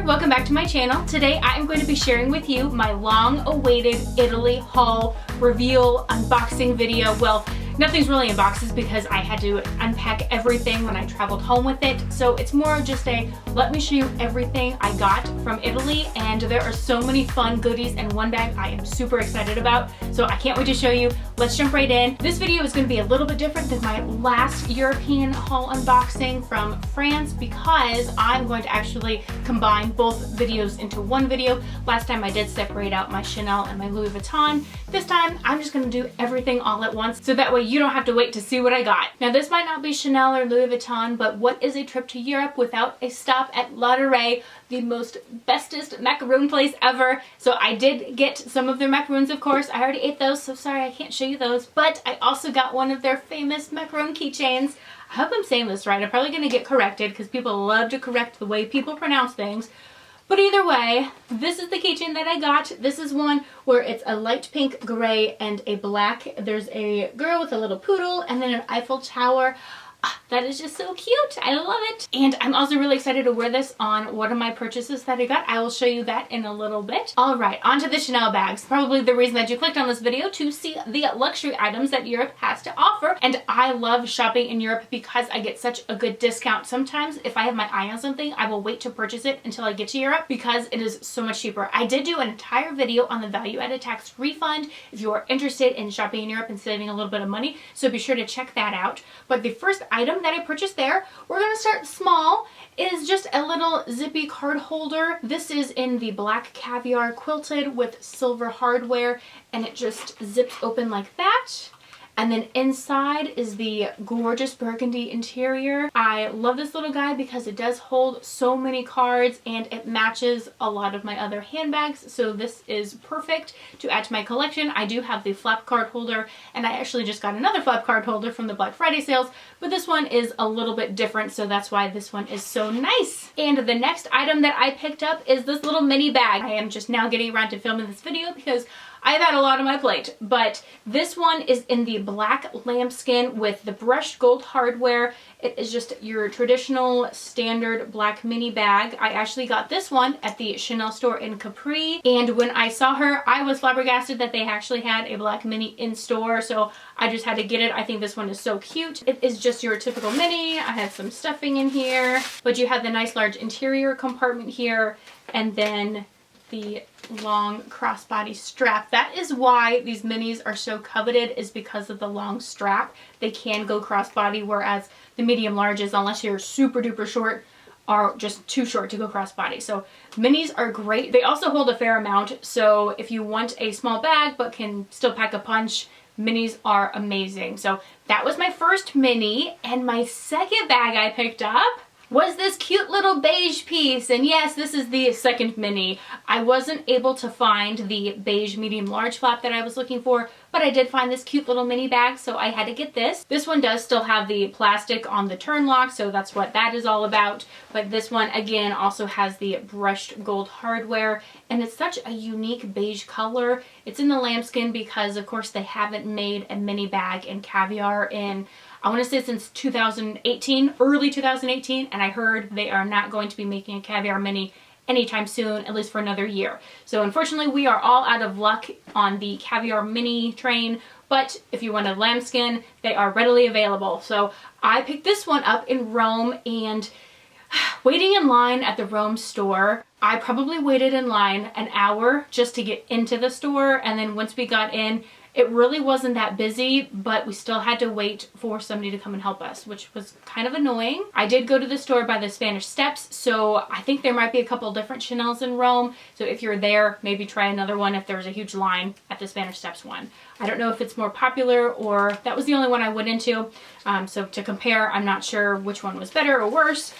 welcome back to my channel. Today I am going to be sharing with you my long-awaited Italy haul reveal unboxing video. Well, nothing's really in boxes because I had to unpack everything when I traveled home with it. So it's more just a let me show you everything I got from Italy, and there are so many fun goodies in one bag I am super excited about. So I can't wait to show you. Let's jump right in. This video is going to be a little bit different than my last European haul unboxing from France because I'm going to actually combine both videos into one video. Last time I did separate out my Chanel and my Louis Vuitton. This time I'm just going to do everything all at once so that way you don't have to wait to see what I got. Now this might not be Chanel or Louis Vuitton, but what is a trip to Europe without a stop at AmandaRaeRevue, the most bestest macaroon place ever. So I did get some of their macaroons, of course. I already ate those, so sorry I can't show you those, but I also got one of their famous macaroon keychains. I hope I'm saying this right. I'm probably going to get corrected because people love to correct the way people pronounce things. But either way, this is the keychain that I got. This is one where it's a light pink, gray, and a black. There's a girl with a little poodle and then an Eiffel Tower. That is just so cute. I love it. And I'm also really excited to wear this on one of my purchases that I got. I will show you that in a little bit. All right, onto the Chanel bags. Probably the reason that you clicked on this video to see the luxury items that Europe has to offer. And I love shopping in Europe because I get such a good discount. Sometimes if I have my eye on something, I will wait to purchase it until I get to Europe because it is so much cheaper. I did do an entire video on the value-added tax refund if you are interested in shopping in Europe and saving a little bit of money. So be sure to check that out. But the first item that I purchased there, we're going to start small, is just a little Zippy card holder. This is in the black caviar quilted with silver hardware, and it just zips open like that. And then inside is the gorgeous burgundy interior. I love this little guy because it does hold so many cards and it matches a lot of my other handbags. So this is perfect to add to my collection. I do have the flap card holder, and I actually just got another flap card holder from the Black Friday sales, but this one is a little bit different, so that's why this one is so nice. And the next item that I picked up is this little mini bag. I am just now getting around to filming this video because I've had a lot on my plate, but this one is in the black lambskin with the brushed gold hardware. It is just your traditional standard black mini bag. I actually got this one at the Chanel store in Capri, and when I saw her, I was flabbergasted that they actually had a black mini in store, so I just had to get it. I think this one is so cute. It is just your typical mini. I have some stuffing in here, but you have the nice large interior compartment here, and then the long crossbody strap. That is why these minis are so coveted, is because of the long strap. They can go crossbody, whereas the medium larges, unless you're super duper short, are just too short to go crossbody. So minis are great. They also hold a fair amount, so if you want a small bag but can still pack a punch, minis are amazing. So that was my first mini, and my second bag I picked up was this cute little beige piece. And yes, this is the second mini. I wasn't able to find the beige medium large flap that I was looking for, but I did find this cute little mini bag, so I had to get this. This one does still have the plastic on the turn lock, so that's what that is all about. But this one, again, also has the brushed gold hardware, and it's such a unique beige color. It's in the lambskin because, of course, they haven't made a mini bag in caviar in, I want to say, since 2018, early 2018, and I heard they are not going to be making a caviar mini anytime soon, at least for another year. So unfortunately, we are all out of luck on the caviar mini train, but if you want a lambskin, they are readily available. So I picked this one up in Rome, and waiting in line at the Rome store, I probably waited in line an hour just to get into the store, and then once we got in, it really wasn't that busy, but we still had to wait for somebody to come and help us, which was kind of annoying. I did go to the store by the Spanish Steps, so I think there might be a couple different Chanels in Rome. So if you're there, maybe try another one if there's a huge line at the Spanish Steps one. I don't know if it's more popular or that was the only one I went into. So to compare, I'm not sure which one was better or worse.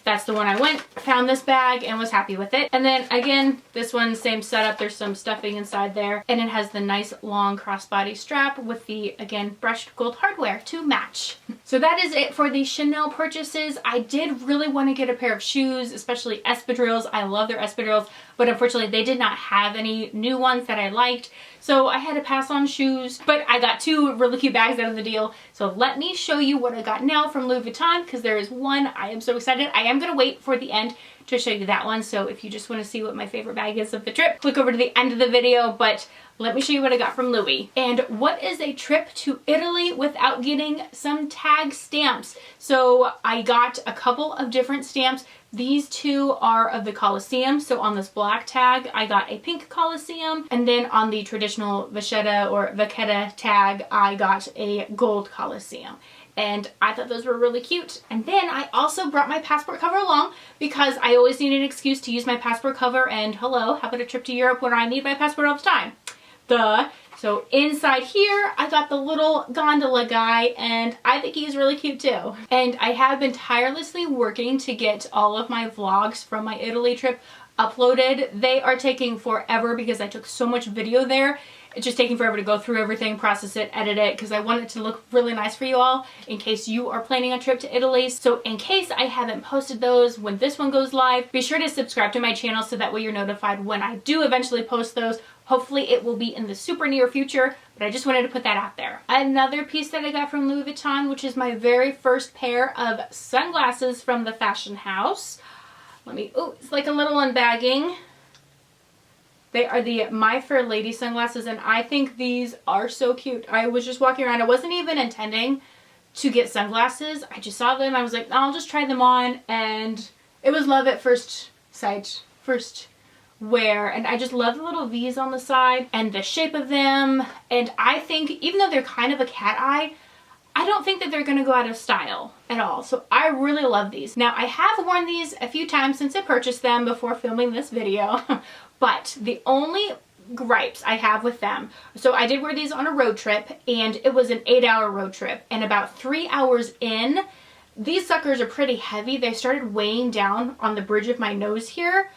That's the one I went, found this bag, and was happy with it. And then again, this one, same setup. There's some stuffing inside there, and it has the nice long crossbody strap with the, again, brushed gold hardware to match. So that is it for the Chanel purchases. I did really want to get a pair of shoes, especially espadrilles. I love their espadrilles, but unfortunately they did not have any new ones that I liked. So I had to pass on shoes, but I got two really cute bags out of the deal. So let me show you what I got now from Louis Vuitton, because there is one I am so excited. I am going to wait for the end to show you that one. So if you just want to see what my favorite bag is of the trip, click over to the end of the video. But let me show you what I got from Louis. And what is a trip to Italy without getting some tag stamps? So I got a couple of different stamps. These two are of the Colosseum. So on this black tag, I got a pink Colosseum. And then on the traditional Vachetta tag, I got a gold Colosseum. And I thought those were really cute. And then I also brought my passport cover along because I always need an excuse to use my passport cover. And hello, how about a trip to Europe when I need my passport all the time? Duh. So inside here, I got the little gondola guy, and I think he's really cute too. And I have been tirelessly working to get all of my vlogs from my Italy trip uploaded. They are taking forever because I took so much video there. It's just taking forever to go through everything, process it, edit it, because I want it to look really nice for you all in case you are planning a trip to Italy. So in case I haven't posted those when this one goes live, be sure to subscribe to my channel so that way you're notified when I do eventually post those. Hopefully it will be in the super near future, but I just wanted to put that out there. Another piece that I got from Louis Vuitton, which is my very first pair of sunglasses from the fashion house. It's like a little unbagging. They are the My Fair Lady sunglasses, and I think these are so cute. I was just walking around. I wasn't even intending to get sunglasses. I just saw them. I was like, I'll just try them on, and it was love at first sight, first wear. And I just love the little V's on the side and the shape of them. And I think even though they're kind of a cat eye, I don't think that they're going to go out of style at all. So I really love these. Now, I have worn these a few times since I purchased them before filming this video. But the only gripes I have with them, so I did wear these on a road trip, and it was an 8-hour road trip. And about 3 hours in, these suckers are pretty heavy. They started weighing down on the bridge of my nose here,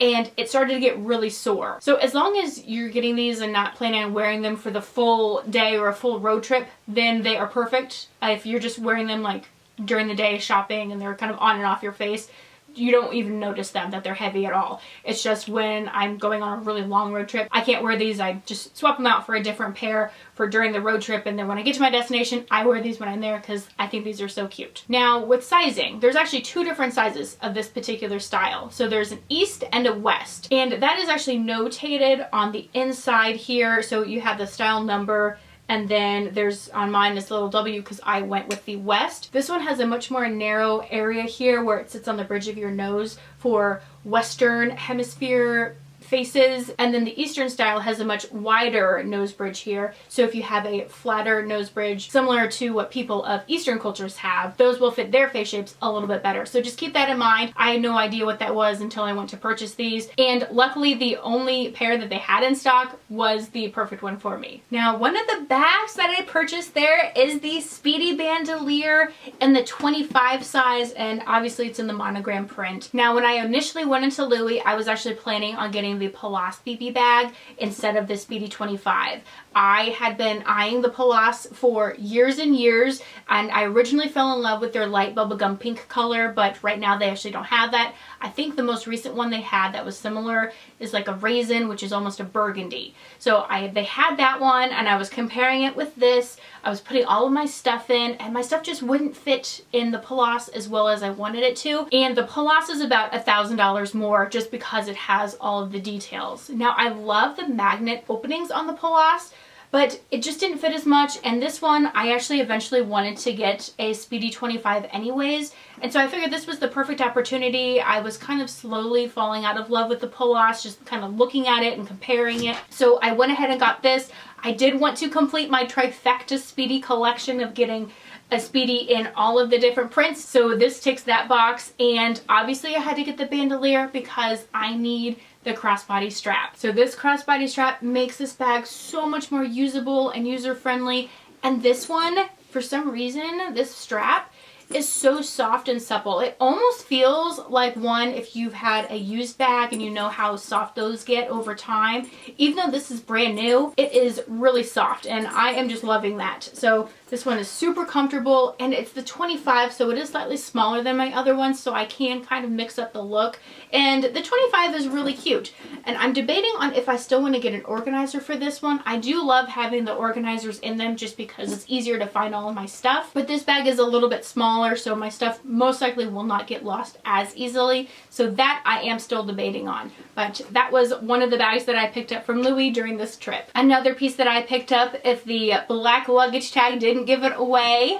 and it started to get really sore. So as long as you're getting these and not planning on wearing them for the full day or a full road trip, then they are perfect. If you're just wearing them like during the day shopping and they're kind of on and off your face, you don't even notice them, that they're heavy at all. It's just when I'm going on a really long road trip, I can't wear these. I just swap them out for a different pair for during the road trip, and then when I get to my destination, I wear these when I'm there because I think these are so cute. Now, with sizing, there's actually 2 different sizes of this particular style. So there's an East and a West, and that is actually notated on the inside here. So you have the style number, and then there's on mine this little W because I went with the West. This one has a much more narrow area here where it sits on the bridge of your nose for Western Hemisphere faces, and then the Eastern style has a much wider nose bridge here. So if you have a flatter nose bridge similar to what people of Eastern cultures have, those will fit their face shapes a little bit better. So just keep that in mind. I had no idea what that was until I went to purchase these, and luckily the only pair that they had in stock was the perfect one for me. Now, one of the bags that I purchased there is the Speedy Bandolier in the 25 size, and obviously it's in the monogram print. Now, when I initially went into Louis, I was actually planning on getting the Pallas BB bag instead of the Speedy 25. I had been eyeing the Pallas for years and years, and I originally fell in love with their light bubblegum pink color, but right now they actually don't have that. I think the most recent one they had that was similar is like a raisin, which is almost a burgundy. So they had that one, and I was comparing it with this. I was putting all of my stuff in, and my stuff just wouldn't fit in the Pallas as well as I wanted it to. And the Pallas is about $1,000 more just because it has all of the details. Now, I love the magnet openings on the Pallas, but it just didn't fit as much. And this one, I actually eventually wanted to get a Speedy 25 anyways. And so I figured this was the perfect opportunity. I was kind of slowly falling out of love with the Pallas, just kind of looking at it and comparing it. So I went ahead and got this. I did want to complete my trifecta Speedy collection of getting a Speedy in all of the different prints. So this ticks that box. And obviously I had to get the bandolier because I need the crossbody strap. So this crossbody strap makes this bag so much more usable and user-friendly. And this one, for some reason, this strap is so soft and supple. It almost feels like one if you've had a used bag and you know how soft those get over time. Even though this is brand new, it is really soft, and I am just loving that. So this one is super comfortable, and it's the 25, so it is slightly smaller than my other ones, so I can kind of mix up the look. And the 25 is really cute. And I'm debating on if I still want to get an organizer for this one. I do love having the organizers in them just because it's easier to find all of my stuff. But this bag is a little bit small smaller, so my stuff most likely will not get lost as easily. So that I am still debating on. But that was one of the bags that I picked up from Louis during this trip. Another piece that I picked up, if the black luggage tag didn't give it away.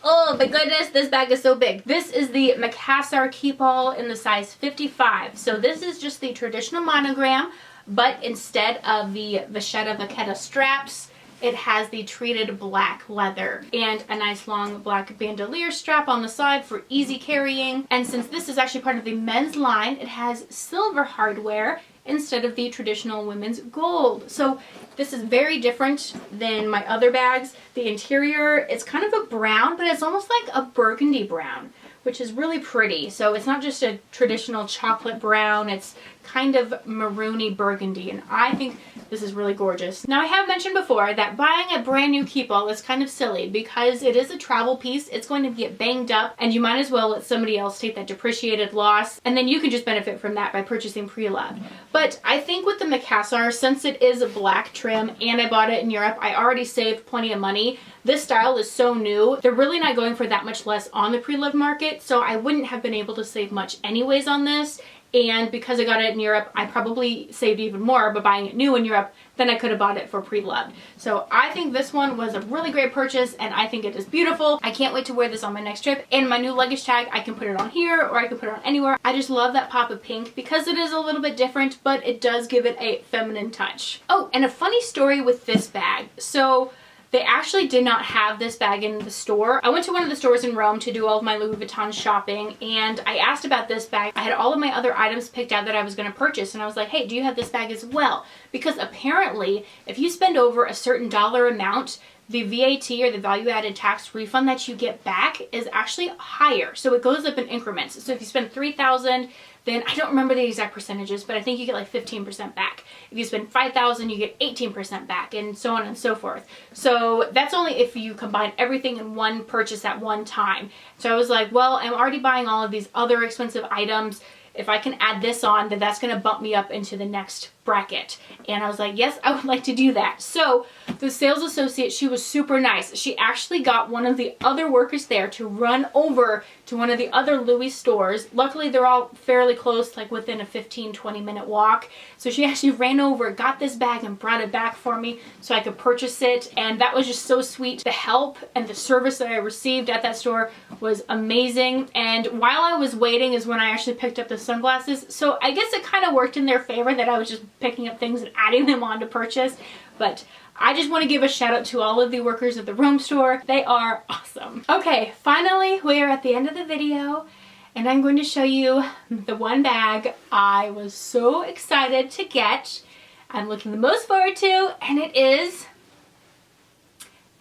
Oh my goodness, this bag is so big. This is the Macassar Keep All in the size 55. So this is just the traditional monogram, but instead of the Vachetta Vaquetta straps, it has the treated black leather and a nice long black bandolier strap on the side for easy carrying. And since this is actually part of the men's line, it has silver hardware instead of the traditional women's gold. So this is very different than my other bags. The interior, it's kind of a brown, but it's almost like a burgundy brown, which is really pretty. So it's not just a traditional chocolate brown, it's kind of maroony burgundy, and I think this is really gorgeous. Now, I have mentioned before that buying a brand new keep all is kind of silly because it is a travel piece. It's going to get banged up, and you might as well let somebody else take that depreciated loss, and then you can just benefit from that by purchasing pre-loved. But I think with the Macassar, since it is a black trim and I bought it in Europe, I already saved plenty of money. This style is so new, they're really not going for that much less on the pre-loved market, so I wouldn't have been able to save much anyways on this. And because I got it in Europe, I probably saved even more by buying it new in Europe than I could have bought it for pre-loved. So I think this one was a really great purchase, and I think it is beautiful. I can't wait to wear this on my next trip. And my new luggage tag, I can put it on here or I can put it on anywhere. I just love that pop of pink because it is a little bit different, but it does give it a feminine touch. Oh, and a funny story with this bag. So they actually did not have this bag in the store. I went to one of the stores in Rome to do all of my Louis Vuitton shopping, and I asked about this bag. I had all of my other items picked out that I was going to purchase, and I was like, hey, do you have this bag as well? Because apparently, if you spend over a certain dollar amount, the VAT or the value-added tax refund that you get back is actually higher. So it goes up in increments. So if you spend $3,000, then I don't remember the exact percentages, but I think you get like 15% back. If you spend $5,000, you get 18% back, and so on and so forth. So that's only if you combine everything in one purchase at one time. So I was like, well, I'm already buying all of these other expensive items. If I can add this on, then that's going to bump me up into the next bracket. And I was like, yes, I would like to do that. So the sales associate, she was super nice. She actually got one of the other workers there to run over to one of the other Louis stores. Luckily, they're all fairly close, like within a 15-20 minute walk. So she actually ran over, got this bag, and brought it back for me so I could purchase it. And that was just so sweet. The help and the service that I received at that store was amazing. And while I was waiting is when I actually picked up the sunglasses. So I guess it kind of worked in their favor that I was just picking up things and adding them on to purchase. But I just want to give a shout out to all of the workers at the Rome store. They are awesome. Okay, finally we are at the end of the video, and I'm going to show you the one bag I was so excited to get. I'm looking the most forward to, and it is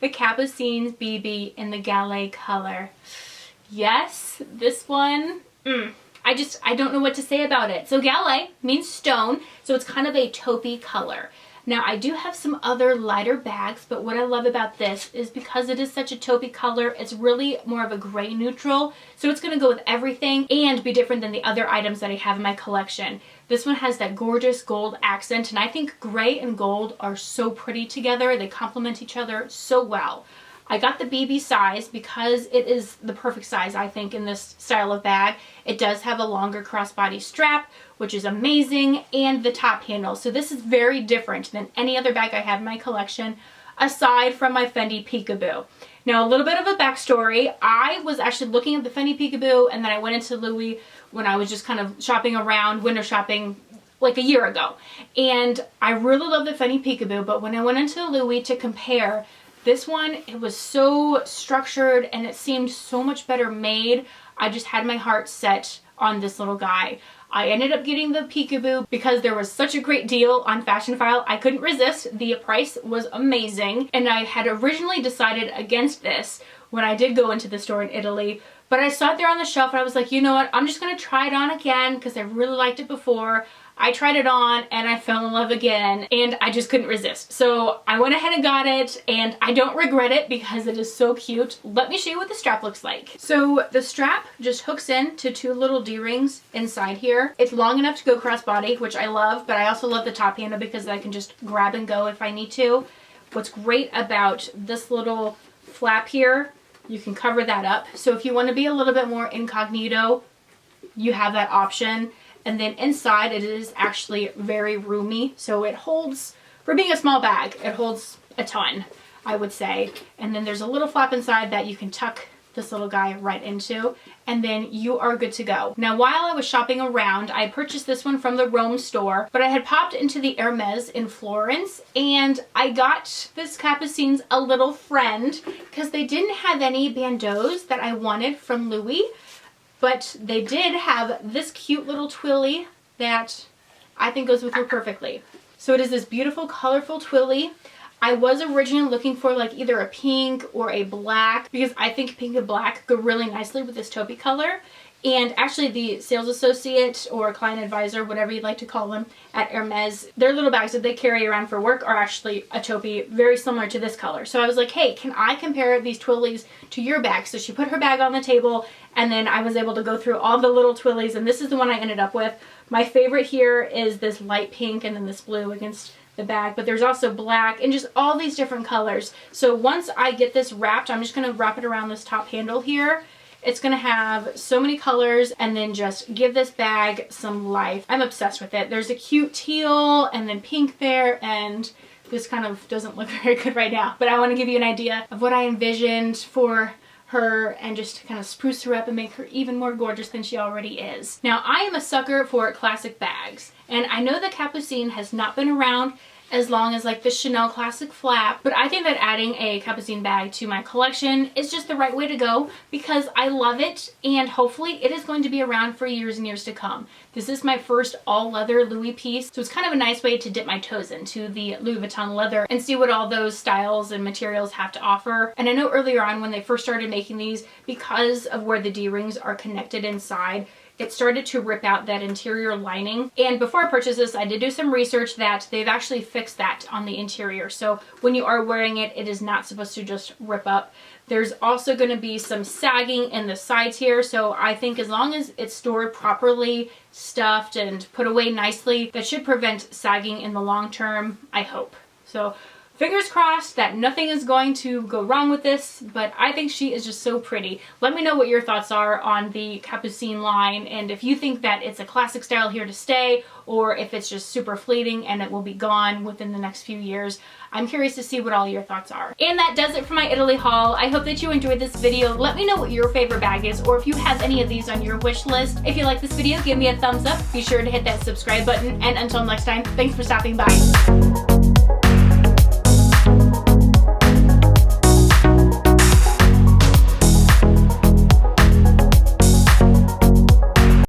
the Capucines BB in the Gallet color. Yes, this one, I don't know what to say about it. So Gallet means stone, so it's kind of a taupey color. Now, I do have some other lighter bags, but what I love about this is because it is such a taupey color, it's really more of a gray neutral. So it's going to go with everything and be different than the other items that I have in my collection. This one has that gorgeous gold accent, and I think gray and gold are so pretty together. They complement each other so well. I got the BB size because it is the perfect size, I think, in this style of bag. It does have a longer crossbody strap, which is amazing, and the top handle. So this is very different than any other bag I have in my collection, aside from my Fendi Peekaboo. Now, a little bit of a backstory. I was actually looking at the Fendi Peekaboo, and then I went into Louis when I was just kind of shopping around, window shopping, like a year ago. And I really love the Fendi Peekaboo, but when I went into Louis to compare, this one, it was so structured and it seemed so much better made. I just had my heart set on this little guy. I ended up getting the Peekaboo because there was such a great deal on Fashion File. I couldn't resist. The price was amazing. And I had originally decided against this when I did go into the store in Italy. But I saw it there on the shelf and I was like, you know what? I'm just going to try it on again because I really liked it before. I tried it on and I fell in love again, and I just couldn't resist. So I went ahead and got it, and I don't regret it because it is so cute. Let me show you what the strap looks like. So the strap just hooks in to two little D-rings inside here. It's long enough to go crossbody, which I love, but I also love the top handle because I can just grab and go if I need to. What's great about this little flap here you can cover that up. So if you want to be a little bit more incognito, you have that option. And then inside it is actually very roomy. So it holds, for being a small bag, it holds a ton, I would say. And then there's a little flap inside that you can tuck this little guy right into, and then you are good to go. Now, while I was shopping around, I purchased this one from the Rome store, but I had popped into the Hermes in Florence, and I got this Capucine's a little friend because they didn't have any bandeaus that I wanted from Louis, but they did have this cute little twilly that I think goes with her perfectly. So it is this beautiful, colorful twilly. I was originally looking for like either a pink or a black because I think pink and black go really nicely with this taupey color. And actually the sales associate or client advisor, whatever you'd like to call them, at Hermes, their little bags that they carry around for work are actually a taupey very similar to this color. So I was like, hey, can I compare these twillies to your bag? So she put her bag on the table, and then I was able to go through all the little twillies, and this is the one I ended up with. My favorite here is this light pink and then this blue against the bag, but there's also black and just all these different colors. So once I get this wrapped, I'm just going to wrap it around this top handle here. It's going to have so many colors and then just give this bag some life. I'm obsessed with it. There's a cute teal and then pink there, and this kind of doesn't look very good right now, but I want to give you an idea of what I envisioned for her and just to kind of spruce her up and make her even more gorgeous than she already is. Now, I am a sucker for classic bags, and I know that Capucine has not been around as long as like the Chanel classic flap, but I think that adding a Capucine bag to my collection is just the right way to go because I love it, and hopefully it is going to be around for years and years to come. This is my first all leather Louis piece, so it's kind of a nice way to dip my toes into the Louis Vuitton leather and see what all those styles and materials have to offer. And I know earlier on when they first started making these, because of where the D-rings are connected inside, it started to rip out that interior lining. And before I purchased this, I did do some research that they've actually fixed that on the interior. So when you are wearing it, it is not supposed to just rip up. There's also going to be some sagging in the sides here. So I think as long as it's stored properly, stuffed, and put away nicely, that should prevent sagging in the long term, I hope. So fingers crossed that nothing is going to go wrong with this, but I think she is just so pretty. Let me know what your thoughts are on the Capucine line, and if you think that it's a classic style here to stay, or if it's just super fleeting and it will be gone within the next few years. I'm curious to see what all your thoughts are. And that does it for my Italy haul. I hope that you enjoyed this video. Let me know what your favorite bag is, or if you have any of these on your wish list. If you like this video, give me a thumbs up. Be sure to hit that subscribe button, and until next time, thanks for stopping by.